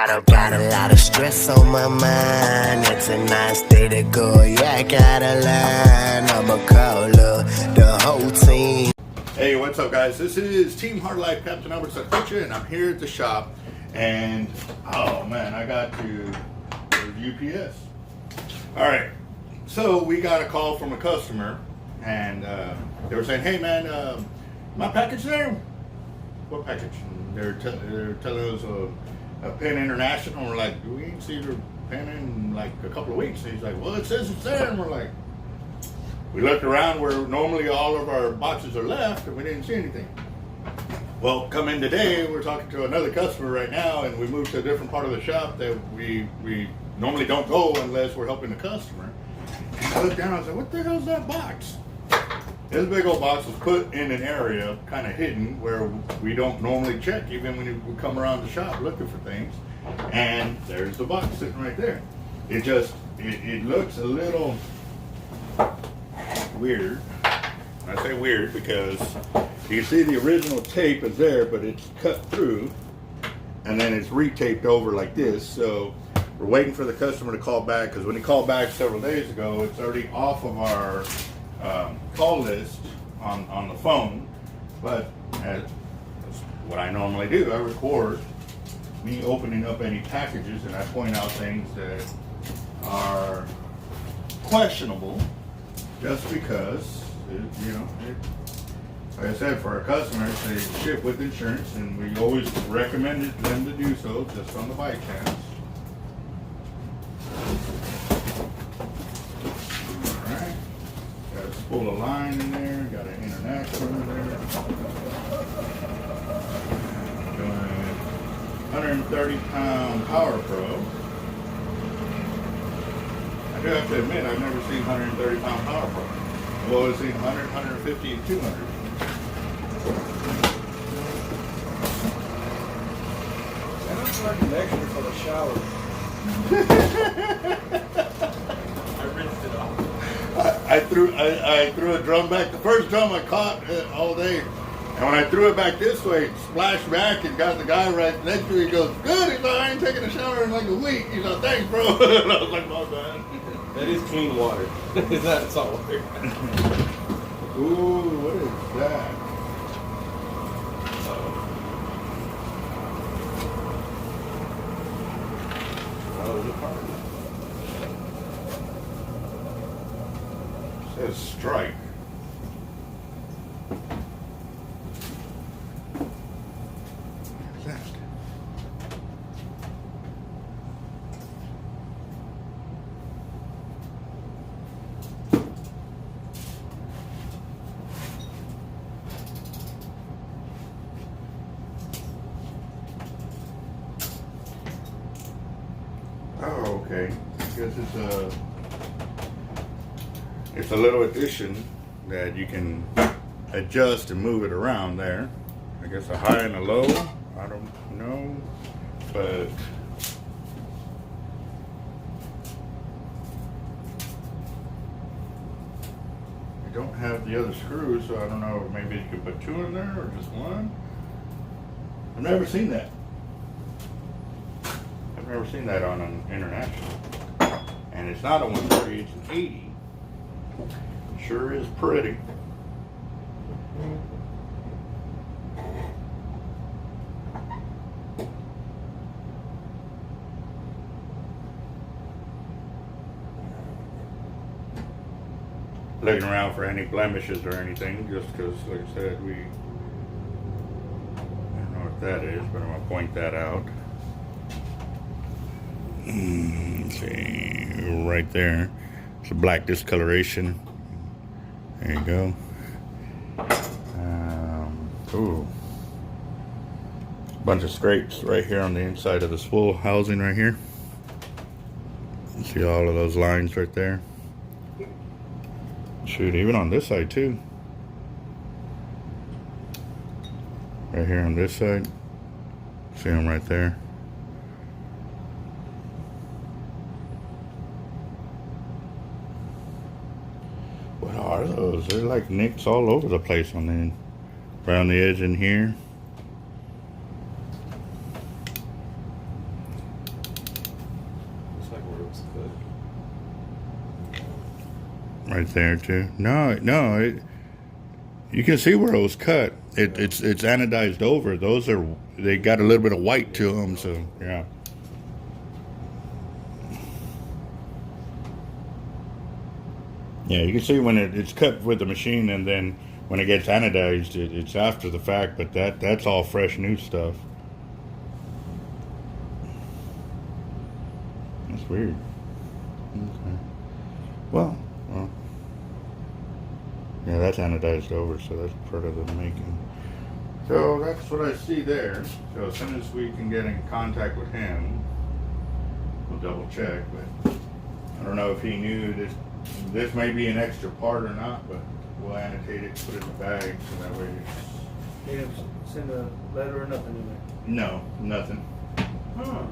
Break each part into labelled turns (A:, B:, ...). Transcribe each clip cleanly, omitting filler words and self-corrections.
A: got a lot of stress on my mind. It's a nice day to go. Yeah, I gotta learn. I'ma call up the whole team.
B: Hey, what's up, guys? This is Team Hard Life Captain Alberto, Zertuche, and I'm here at the shop. And oh man, I got to UPS. All right, so we got a call from a customer, and they were saying, "Hey man, my package there." What package? And they're telling us a pen international. We're like, we ain't seen your pen in like a couple of weeks. And he's like, well, it says it's there. And we're like, we looked around where normally all of our boxes are left, and we didn't see anything. Well, come in today, we're talking to another customer right now, and we moved to a different part of the shop that we normally don't go unless we're helping the customer. And I looked down and I was like, what the hell is that box? This big old box was put in an area kind of hidden where we don't normally check even when we come around the shop looking for things. And there's the box sitting right there. It looks a little weird. I say weird because you see the original tape is there, but it's cut through and then it's retaped over like this. So we're waiting for the customer to call back, because when he called back several days ago, it's already off of our call list on the phone. But as what I normally do, I record me opening up any packages, and I point out things that are questionable, just because like I said, for our customers, they ship with insurance, and we always recommend them to do so, just on the by chance. Alright, got a spool of line in there, got an international in there. Doing 130-pound Power Pro. I do have to admit, I've never seen 130-pound Power Pro. I've always seen 100, 150, and 200.
C: That looks like an extra for the shower. I rinsed it off.
B: I threw a drum back. The first drum I caught all day. And when I threw it back this way, it splashed back and got the guy right next to me. He goes, good. He's like, I ain't taking a shower in like a week. He's like, thanks, bro. And I was like, my bad.
C: That is clean water. Is that salt water?
B: Ooh, what is that? It says strike. What's that? Oh, okay. I guess it's a little addition that you can adjust and move it around there. I guess a high and a low. I don't know, but I don't have the other screws, so I don't know. Maybe you could put two in there or just one. I've never seen that. I've never seen that on an international. And it's not a 130, it's an 80. Sure is pretty. Looking around for any blemishes or anything, just because, like I said, I don't know what that is, but I'm going to point that out. Let's see, right there. It's a black discoloration. There you go. Ooh. Bunch of scrapes right here on the inside of the spool housing right here. You see all of those lines right there. Shoot, even on this side too. Right here on this side. See them right there. What are those? They're like nicks all over the place on the around the edge in here. right there too. No, you can see where it was cut. It's anodized over. They got a little bit of white to them, so yeah. Yeah, you can see when it's cut with the machine, and then when it gets anodized, it's after the fact. But that's all fresh new stuff. That's weird. Okay. Well. Yeah, that's anodized over, so that's part of the making. So that's what I see there. So as soon as we can get in contact with him, we'll double check. But I don't know if he knew this. This may be an extra part or not, but we'll annotate it, put it in the bag, so that way
C: They didn't send a letter or nothing in there.
B: no, nothing.
C: Huh.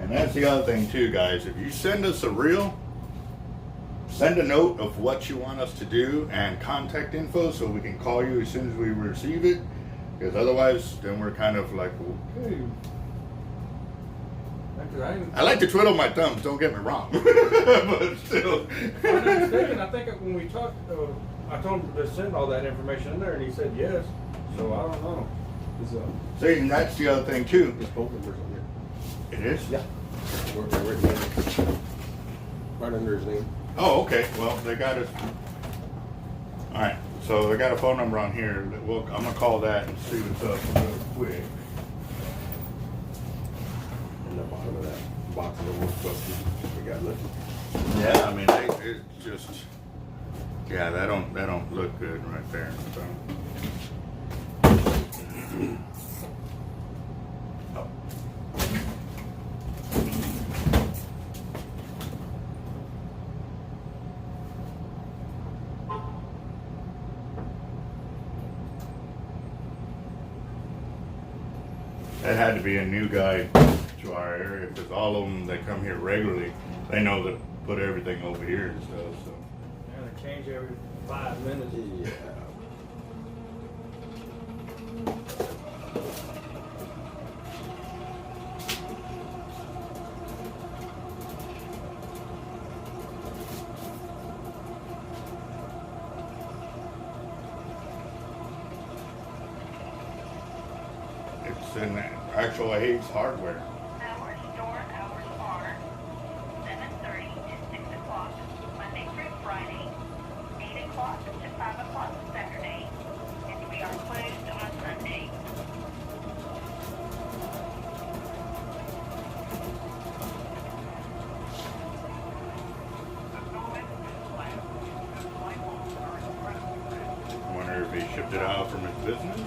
B: And that's the other thing too, guys. If you send us a reel, send a note of what you want us to do and contact info so we can call you as soon as we receive it. Because otherwise, then we're kind of like, okay. I like to twiddle my thumbs, don't get me wrong. But still.
C: If I'm not mistaken, I think when we talked, I told him to send all that information in there, and he said yes. So I don't know.
B: See, and that's the other thing too.
C: His phone number's on there.
B: It is?
C: Yeah. Right under his name.
B: Oh, okay. Well, they got it. All right. So they got a phone number on here. I'm going to call that and see what's up real quick.
C: In the bottom of that box of the busted. We got nothing.
B: Yeah, I mean, it just, yeah, that don't look good right there. So. Oh. That had to be a new guy to our area, because all of them that come here regularly, they know to put everything over here and stuff. So.
C: Yeah, they change every 5 minutes. Yeah.
B: It's in actual Ace Hardware.
D: Our store hours are 7:30 to 6 o'clock, Monday through Friday, 8 o'clock to 5 o'clock Saturday, and we are closed on Sunday.
B: I wonder if he shipped it out from his business.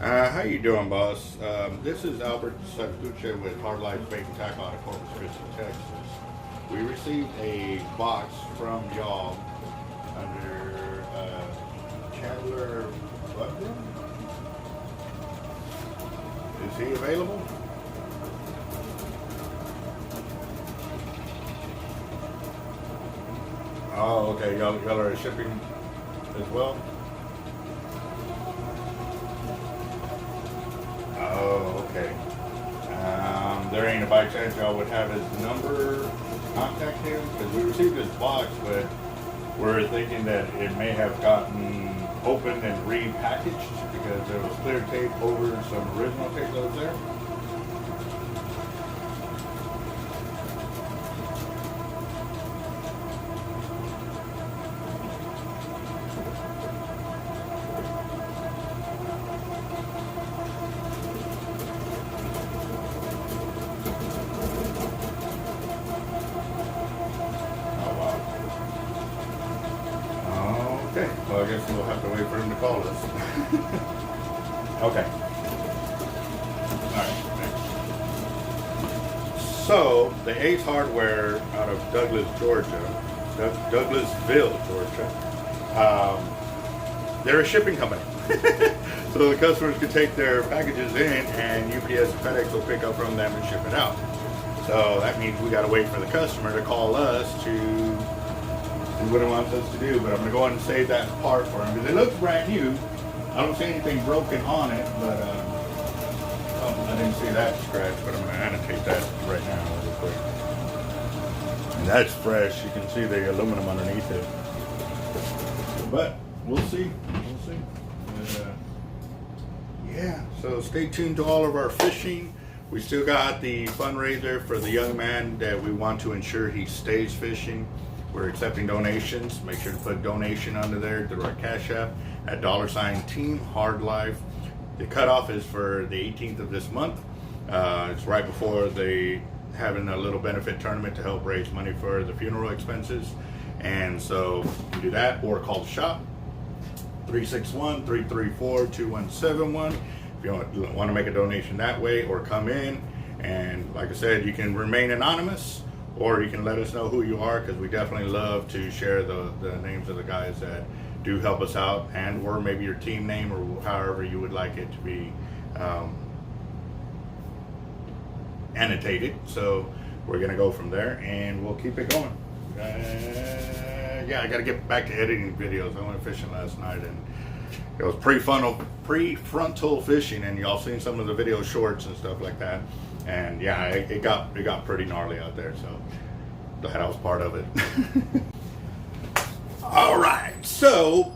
B: How you doing, boss? This is Alberto Zertuche with Hard Life Bait and Tackle out of Corpus Christi, Texas. We received a box from y'all under Chandler Budden. Is he available? Oh, okay. Y'all are shipping as well? Oh, okay. There ain't a by chance y'all would have his number, contact him? Because we received this box, but we're thinking that it may have gotten opened and repackaged because there was clear tape over some original tape that was there. Okay, well I guess we'll have to wait for him to call us. Okay. Alright. So, the Ace Hardware out of Douglas, Georgia, Douglasville, Georgia, they're a shipping company. So the customers can take their packages in and UPS and FedEx will pick up from them and ship it out. So that means we gotta wait for the customer to call us to do what he wants us to do. But I'm gonna go ahead and save that part for him because it looks brand new. I don't see anything broken on it, but oh, I didn't see that scratch. But I'm gonna annotate that right now real quick. And that's fresh. You can see the aluminum underneath it. But we'll see. We'll see. And, yeah. So stay tuned to all of our fishing. We still got the fundraiser for the young man that we want to ensure he stays fishing. We're accepting donations. Make sure to put donation under there to our Cash App at $Team Hard Life. The cutoff is for the 18th of this month. It's right before they having a little benefit tournament to help raise money for the funeral expenses. And so you can do that or call the shop 361-334-2171 if you want to make a donation that way, or come in. And like I said, you can remain anonymous, or you can let us know who you are, because we definitely love to share the names of the guys that do help us out, and or maybe your team name, or however you would like it to be annotated. So we're gonna go from there, and we'll keep it going. Yeah, I gotta get back to editing videos. I went fishing last night, and it was prefrontal fishing, and y'all seen some of the video shorts and stuff like that. And yeah, it got pretty gnarly out there, so glad I was part of it. All right, so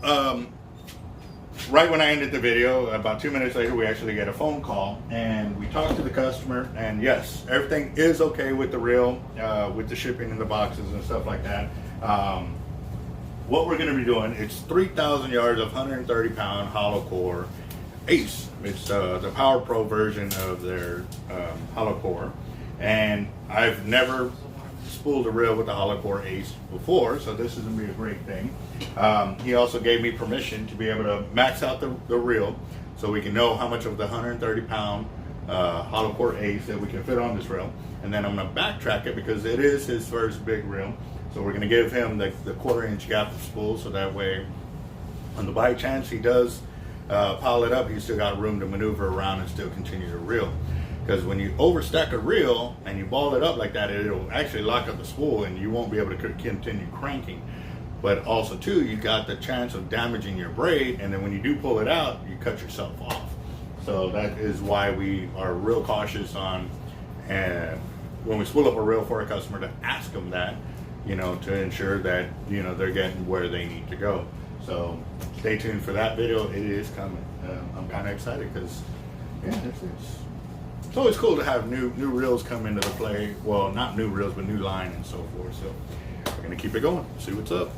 B: right when I ended the video, about 2 minutes later, we actually get a phone call, and we talked to the customer, and yes, everything is okay with the reel, with the shipping and the boxes and stuff like that. What we're going to be doing, it's 3,000 yards of 130-pound hollow core Ace. It's the Power Pro version of their hollow core, and I've never spooled a reel with the hollow core Ace before, so this is going to be a great thing. He also gave me permission to be able to max out the reel so we can know how much of the 130-pound hollow core Ace that we can fit on this reel. And then I'm going to backtrack it because it is his first big reel. So we're going to give him the 1/4-inch gap of spool, so that way on the by chance he does pile it up, he's still got room to maneuver around and still continue to reel. Because when you overstack a reel and you ball it up like that, it'll actually lock up the spool and you won't be able to continue cranking. But also too, you got the chance of damaging your braid, and then when you do pull it out, you cut yourself off. So that is why we are real cautious on when we spool up a reel for a customer, to ask them that, to ensure that, they're getting where they need to go. So stay tuned for that video. It is coming. I'm kind of excited because, yeah, it's always cool to have new reels come into the play. Well, not new reels, but new line and so forth. So we're going to keep it going. See what's up.